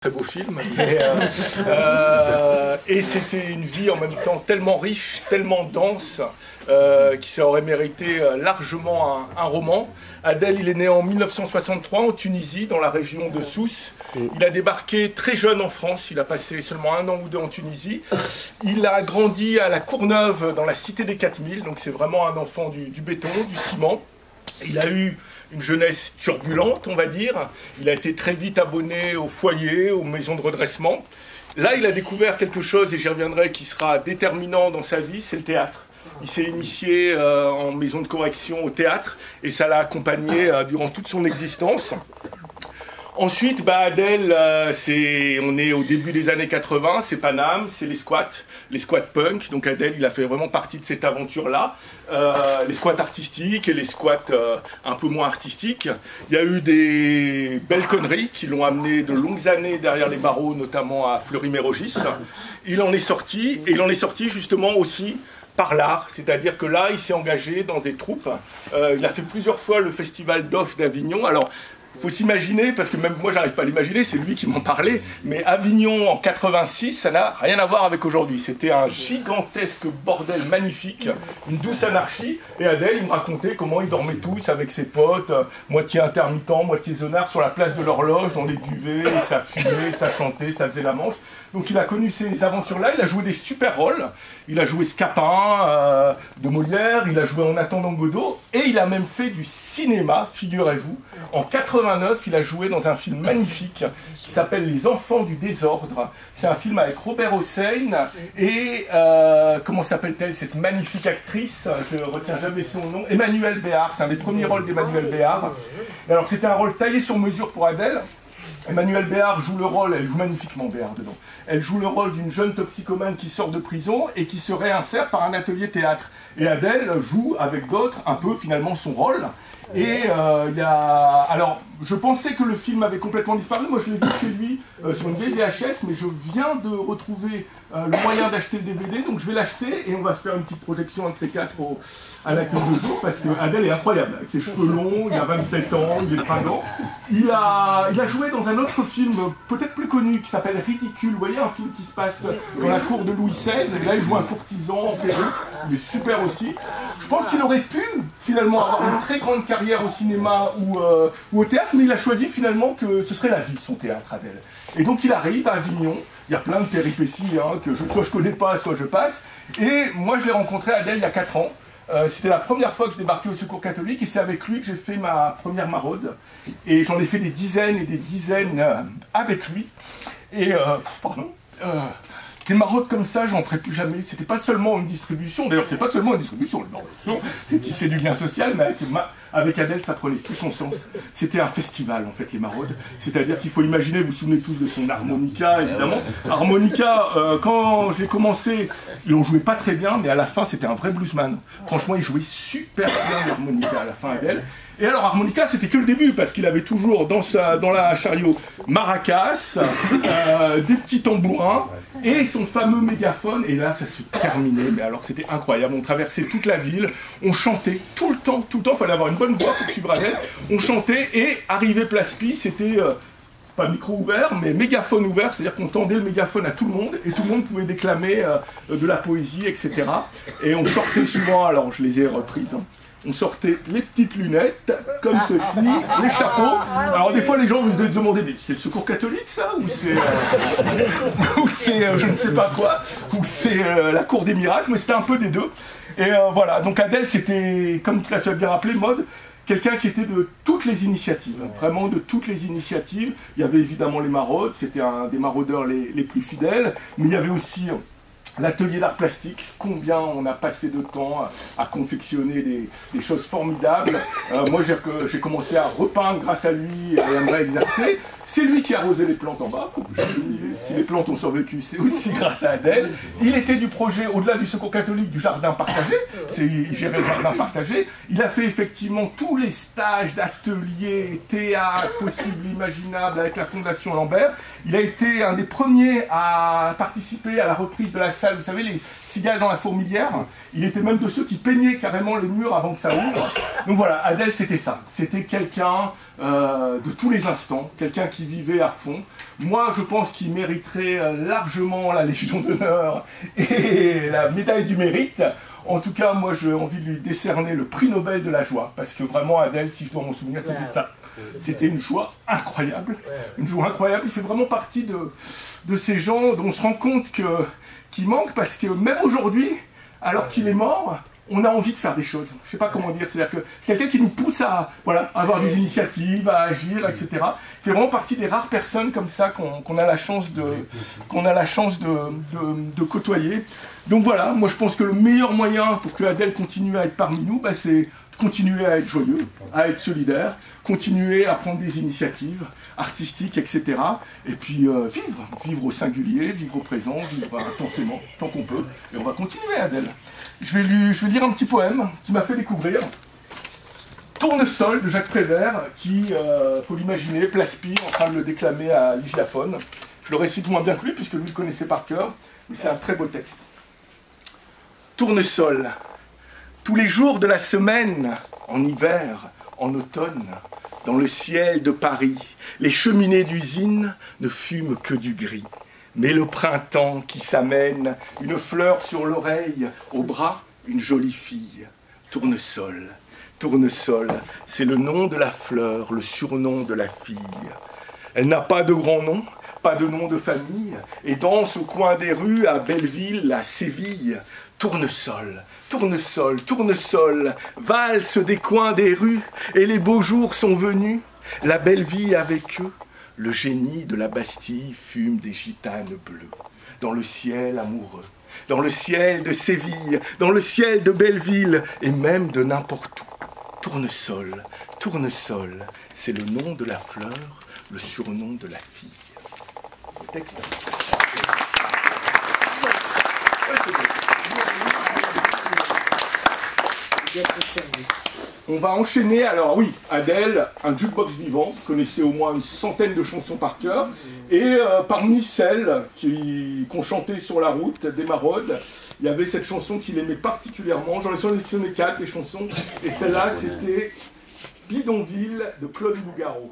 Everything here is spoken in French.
Très beau film, et c'était une vie en même temps tellement riche, tellement dense, qui ça aurait mérité largement un roman. Adel, il est né en 1963 en Tunisie, dans la région de Sousse. Il a débarqué très jeune en France, il a passé seulement 1 an ou 2 en Tunisie. Il a grandi à la Courneuve, dans la cité des 4000, donc c'est vraiment un enfant du béton, du ciment. Il a eu une jeunesse turbulente, on va dire. Il a été très vite abonné au foyer, aux maisons de redressement. Là, il a découvert quelque chose, et j'y reviendrai, qui sera déterminant dans sa vie, c'est le théâtre. Il s'est initié en maison de correction au théâtre, et ça l'a accompagné durant toute son existence. Ensuite, Adel, on est au début des années 80, c'est Paname, c'est les squats punk. Donc Adel, il a fait vraiment partie de cette aventure-là. Les squats artistiques et les squats un peu moins artistiques. Il y a eu des belles conneries qui l'ont amené de longues années derrière les barreaux, notamment à Fleury-Mérogis. Il en est sorti, et il en est sorti justement aussi par l'art, c'est-à-dire que là, il s'est engagé dans des troupes. Il a fait plusieurs fois le festival d'Off d'Avignon. Alors, il faut s'imaginer, parce que même moi j'arrive pas à l'imaginer, c'est lui qui m'en parlait, mais Avignon en 86, ça n'a rien à voir avec aujourd'hui. C'était un gigantesque bordel magnifique, une douce anarchie, et Adel, il me racontait comment ils dormaient tous avec ses potes, moitié intermittents, moitié zonards, sur la place de l'horloge, dans les duvets, ça fumait, ça chantait, ça faisait la manche. Donc il a connu ces aventures-là, il a joué des super rôles, il a joué Scapin de Molière, il a joué En attendant Godot, et il a même fait du cinéma, figurez-vous. En 89, il a joué dans un film magnifique qui s'appelle Les Enfants du désordre. C'est un film avec Robert Hossein et, comment s'appelle-t-elle, cette magnifique actrice, je ne retiens jamais son nom, Emmanuelle Béard, c'est un des premiers rôles d'Emmanuelle Béard. Et alors c'était un rôle taillé sur mesure pour Adel. Emmanuelle Béard joue le rôle, elle joue magnifiquement Béard dedans, elle joue le rôle d'une jeune toxicomane qui sort de prison et qui se réinsère par un atelier théâtre. Et Adel joue avec d'autres un peu finalement son rôle. Et alors, je pensais que le film avait complètement disparu, moi je l'ai vu chez lui sur une vieille VHS, mais je viens de retrouver le moyen d'acheter le DVD, donc je vais l'acheter et on va se faire une petite projection, un de ces quatre, à l'accueil de jour, parce que Adel est incroyable, avec ses cheveux longs, il a 27 ans, il est fringant. Il a joué dans un autre film, peut-être plus connu, qui s'appelle Ridicule, vous voyez, un film qui se passe dans la cour de Louis XVI, et là il joue un courtisan en perruque, il est super aussi. Je pense qu'il aurait pu finalement avoir une très grande carrière au cinéma ou au théâtre, mais il a choisi finalement que ce serait la vie, son théâtre, Adel. Et donc il arrive à Avignon, il y a plein de péripéties que soit je connais pas, soit je passe, et moi je l'ai rencontré, Adel, il y a 4 ans. C'était la première fois que je débarquais au Secours catholique et c'est avec lui que j'ai fait ma première maraude. Et j'en ai fait des dizaines et des dizaines avec lui. Et, des maraudes comme ça, j'en ferai plus jamais. C'était pas seulement une distribution, d'ailleurs c'est pas seulement une distribution, c'est tisser du lien social, mais avec Adel ça prenait tout son sens. C'était un festival en fait, les maraudes. C'est-à-dire qu'il faut imaginer, vous vous souvenez tous de son harmonica évidemment. Harmonica, quand j'ai commencé, il en jouait pas très bien, mais à la fin c'était un vrai bluesman. Franchement il jouait super bien l'harmonica à la fin, Adel. Et alors harmonica c'était que le début parce qu'il avait toujours dans la chariot maracas, des petits tambourins et son fameux mégaphone, et là ça se terminait, mais alors c'était incroyable, on traversait toute la ville, on chantait tout le temps, il fallait avoir une bonne voix pour suivre Adel, on chantait et arrivé Place Pie, c'était pas micro ouvert mais mégaphone ouvert, c'est-à-dire qu'on tendait le mégaphone à tout le monde et tout le monde pouvait déclamer de la poésie, etc. Et on sortait souvent, alors je les ai reprises, on sortait les petites lunettes, comme ceci, les chapeaux. Alors des fois les gens vous se demandaient, mais c'est le Secours catholique ça? Ou c'est je ne sais pas quoi? Ou c'est la cour des miracles? Mais c'était un peu des deux. Et voilà, donc Adel c'était, comme tu l'as bien rappelé, Maud, quelqu'un qui était de toutes les initiatives, vraiment de toutes les initiatives. Il y avait évidemment les maraudes, c'était un des maraudeurs les plus fidèles, mais il y avait aussi l'atelier d'art plastique, combien on a passé de temps à confectionner des choses formidables. Moi j'ai commencé à repeindre grâce à lui et à me réexercer. C'est lui qui arrosait les plantes en bas. Si les plantes ont survécu, c'est aussi grâce à Adel. Il était du projet, au-delà du Secours catholique, du jardin partagé. Il gérait le jardin partagé. Il a fait effectivement tous les stages d'ateliers, théâtre, possibles, imaginables, avec la Fondation Lambert. Il a été un des premiers à participer à la reprise de la universal, vous savez, les cigales dans la fourmilière. Il était même de ceux qui peignaient carrément les murs avant que ça ouvre. Donc voilà, Adèle, c'était ça. C'était quelqu'un de tous les instants, quelqu'un qui vivait à fond. Moi, je pense qu'il mériterait largement la Légion d'honneur et la médaille du mérite. En tout cas, moi, j'ai envie de lui décerner le prix Nobel de la joie, parce que vraiment, Adèle, si je dois m'en souvenir, c'était ça. C'était une joie incroyable. Une joie incroyable. Il fait vraiment partie de ces gens dont on se rend compte qu'il manque, parce que même aujourd'hui, alors qu'il est mort, on a envie de faire des choses. Je ne sais pas comment dire. C'est-à-dire que c'est quelqu'un qui nous pousse à avoir des initiatives, à agir, etc. Il fait vraiment partie des rares personnes comme ça qu'on a la chance de côtoyer. Donc voilà, moi je pense que le meilleur moyen pour que Adèle continue à être parmi nous, c'est continuer à être joyeux, à être solidaire, continuer à prendre des initiatives artistiques, etc. Et puis vivre au singulier, vivre au présent, vivre intensément, tant qu'on peut. Et on va continuer, Adèle. Je vais lire un petit poème qui m'a fait découvrir. Tournesol de Jacques Prévert, qui, faut l'imaginer, Place-Pire en train de le déclamer à l'Hygiaphone. Je le récite moins bien que lui, puisque lui le connaissait par cœur, mais c'est un très beau texte. Tournesol. Tous les jours de la semaine, en hiver, en automne, dans le ciel de Paris, les cheminées d'usine ne fument que du gris. Mais le printemps qui s'amène, une fleur sur l'oreille, au bras, une jolie fille. Tournesol, Tournesol, c'est le nom de la fleur, le surnom de la fille. Elle n'a pas de grand nom, pas de nom de famille, et danse au coin des rues, à Belleville, à Séville. Tournesol, Tournesol, Tournesol, valse des coins des rues, et les beaux jours sont venus, la belle vie avec eux. Le génie de la Bastille fume des gitanes bleues, dans le ciel amoureux, dans le ciel de Séville, dans le ciel de Belleville, et même de n'importe où. Tournesol, Tournesol, c'est le nom de la fleur, le surnom de la fille. Le texte. On va enchaîner, alors oui, Adèle, un jukebox vivant, vous connaissez au moins une centaine de chansons par cœur, et parmi celles qu'on chantait sur la route, des maraudes, il y avait cette chanson qu'il aimait particulièrement, j'en ai sélectionné 4 les chansons, et celle-là c'était Bidonville de Claude Nougaro.